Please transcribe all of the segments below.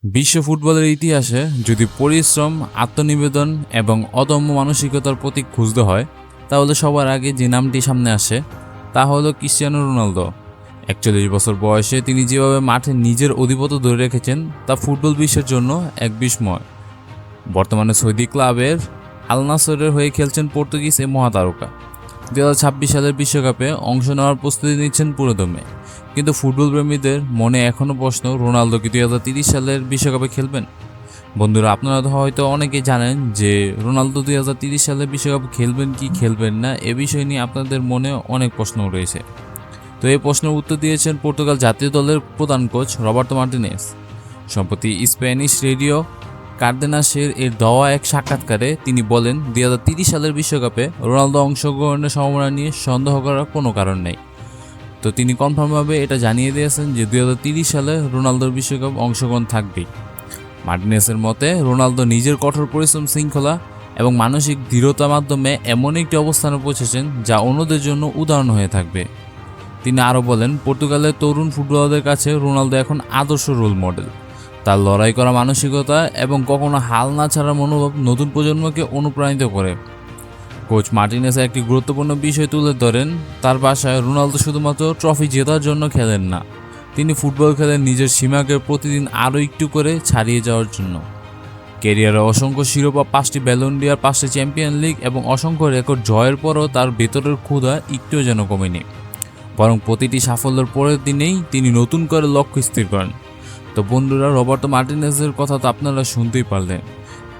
বিশ্ব ফুটবলের ইতিহাসে যদি পরিশ্রম, আত্মনিবেদন এবং অদম্য মানসিকতার প্রতীক খুঁজতে হয়, তাহলে সবার আগে যে নামটি সামনে আসে তা হলো ক্রিস্টিয়ানো রোনালদো। ৪১ বছর বয়সে তিনি যেভাবে মাঠে নিজের আধিপত্য ধরে রেখেছেন তা ফুটবল বিশ্বের জন্য এক বিস্ময়। বর্তমানে সৌদি ক্লাবের আল নাসরের হয়ে খেলছেন পর্তুগিজ এই মহাতারকা। ২০২৬ সালের বিশ্বকাপে অংশ নেওয়ার প্রস্তুতি নিচ্ছেন পুরোদমে। কিন্তু ফুটবল প্রেমীদের মনে এখনও প্রশ্ন, রোনালদো কি ২০৩০ সালের বিশ্বকাপে খেলবেন? বন্ধুরা, আপনারা হয়তো অনেকেই জানেন যে রোনালদো ২০৩০ সালের বিশ্বকাপে খেলবেন কি খেলবেন না, এ বিষয় নিয়ে আপনাদের মনে অনেক প্রশ্ন রয়েছে। তো এই প্রশ্নের উত্তর দিয়েছেন পর্তুগাল জাতীয় দলের প্রধান কোচ রবার্তো মার্টিনেজ। সম্প্রতি স্প্যানিশ রেডিও কার্দেনাসের দেওয়া এক সাক্ষাৎকারে তিনি বলেন, ২০৩০ সালের বিশ্বকাপে রোনালদো অংশগ্রহণের সম্ভাবনা নিয়ে সন্দেহ করার কোনো কারণ নেই। তো তিনি কনফার্মভাবে এটা জানিয়ে দিয়েছেন যে ২০৩০ সালে রোনালদোর বিশ্বকাপ অংশগ্রহণ থাকবেই। মার্টিনেসের মতে, রোনালদো নিজের কঠোর পরিশ্রম, শৃঙ্খলা এবং মানসিক দৃঢ়তার মাধ্যমে এমন একটি অবস্থানে পৌঁছেছেন যা অন্যদের জন্য উদাহরণ হয়ে থাকবে। তিনি আরও বলেন, পর্তুগালের তরুণ ফুটবলারদের কাছে রোনালদো এখন আদর্শ রোল মডেল। তার লড়াই করা মানসিকতা এবং কখনো হাল না ছাড়ার মনোভাব নতুন প্রজন্মকে অনুপ্রাণিত করে। কোচ মার্টিনেজ একটি গুরুত্বপূর্ণ বিষয় তুলে ধরেন, তার ভাষায় রোনালদো শুধুমাত্র ট্রফি জেতার জন্য খেলেন না, তিনি ফুটবল খেলেন নিজের সীমাকে প্রতিদিন আরও একটু করে ছাড়িয়ে যাওয়ার জন্য। ক্যারিয়ারে অসংখ্য শিরোপা, ৫টি ব্যালন ডি'অর, ৫টি চ্যাম্পিয়ন লিগ এবং অসংখ্য রেকর্ড জয়ের পরও তার ভেতরের ক্ষুধা একটুও যেন কমেনি, বরং প্রতিটি সাফল্যের পরের দিনেই তিনি নতুন করে লক্ষ্য স্থির করেন। তো বন্ধুরা, রবার্তো মার্টিনেজের কথা তো আপনারা শুনতেই পারলেন।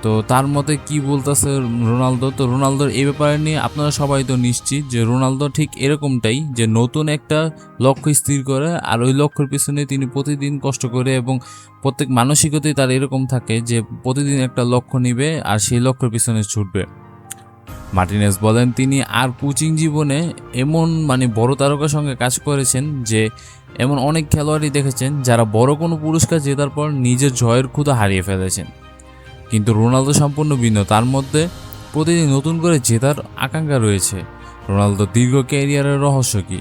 তো তার মতে কি বলতেছে রোনালদো? তো রোনালদোর এই ব্যাপারে নিয়ে আপনারা সবাই তো নিশ্চিত যে রোনালদো ঠিক এরকমটাই, যে নতুন একটা লক্ষ্য স্থির করে আর ওই লক্ষ্যের পিছনে তিনি প্রতিদিন কষ্ট করে, এবং প্রত্যেক মানসিকতাই তার এরকম থাকে যে প্রতিদিন একটা লক্ষ্য নিবে আর সেই লক্ষ্যের পিছনে ছুটবে। মার্টিনেজ বলেন, তিনি আর কোচিং জীবনে এমন বড় তারকার সঙ্গে কাজ করেছেন যে এমন অনেক খেলোয়াড়ই দেখেছেন যারা বড় কোনো পুরস্কার জেতার পর নিজের জয়ের ক্ষুধা হারিয়ে ফেলেছেন। কিন্তু রোনালদো সম্পূর্ণ ভিন্ন, তার মধ্যে প্রতিদিন নতুন করে জেতার আকাঙ্ক্ষা রয়েছে। রোনালদোর দীর্ঘ ক্যারিয়ারের রহস্য কী?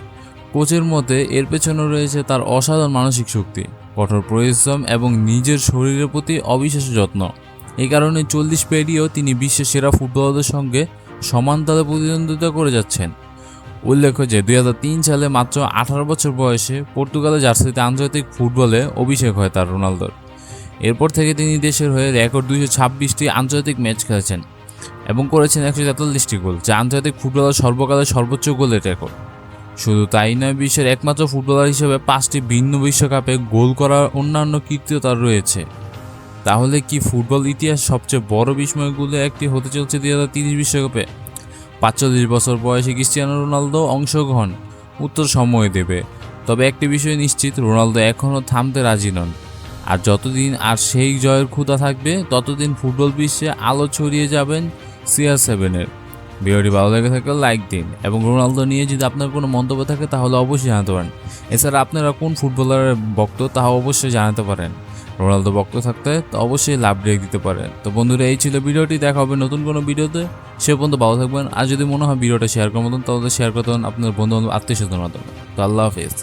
কোচের মতে এর পেছনে রয়েছে তার অসাধারণ মানসিক শক্তি, কঠোর পরিশ্রম এবং নিজের শরীরের প্রতি অবিশ্বাস্য যত্ন। এই কারণে ৪০ পেরিয়েও তিনি বিশ্বের সেরা ফুটবলারদের সঙ্গে সমান তালে প্রতিদ্বন্দ্বিতা করে যাচ্ছেন। উল্লেখ্য যে ২০০৩ সালে মাত্র ১৮ বছর বয়সে পর্তুগালের জার্সিতে আন্তর্জাতিক ফুটবলে অভিষেক হয় তার রোনালদোর। এরপর থেকে তিনি দেশের হয়ে রেকর্ড ২২৬টি আন্তর্জাতিক ম্যাচ খেলেছেন এবং করেছেন ১৪৩টি গোল, যা আন্তর্জাতিক ফুটবলার সর্বকালের সর্বোচ্চ গোলের রেকর্ড। শুধু তাই নয়, বিশ্বের একমাত্র ফুটবলার হিসেবে 5টি ভিন্ন বিশ্বকাপে গোল করার অন্যান্য কীর্তিও তার রয়েছে। তাহলে কি ফুটবল ইতিহাস সবচেয়ে বড় বিস্ময়গুলো একটি হতে চলছে ২০৩০ বিশ্বকাপে? ৪৫ বছর বয়সে ক্রিস্টিয়ানো রোনালদো অংশগ্রহণ? উত্তর সময় দেবে। তবে একটি বিষয় নিশ্চিত, রোনালদো এখনও থামতে রাজি নন। আর যতদিন আর সেই জয়ের ক্ষুধা থাকবে, ততদিন ফুটবল বিশ্বে আলো ছড়িয়ে যাবেন CR7-এর। ভিডিওটি ভালো লেগে থাকলে লাইক দিন, এবং রোনালদো নিয়ে যদি আপনার কোনো মন্তব্য থাকে তাহলে অবশ্যই জানাতে পারেন। এছাড়া আপনারা কোন ফুটবলারের ভক্ত তাও অবশ্যই জানাতে পারেন। রোনালদো ভক্ত থাকতে তো অবশ্যই লাভ রেখে দিতে পারেন। তো বন্ধুরা, এই ছিল ভিডিওটি, দেখা হবে নতুন কোনো ভিডিওতে। সে পর্যন্ত ভালো থাকবেন। আর যদি মনে হয় ভিডিওটা শেয়ার করার মতন, তাহলে শেয়ার করতে আপনার বন্ধু বান্ধব, আত্মীয় স্বজনের মাধ্যমে। তো আল্লাহ হাফেজ।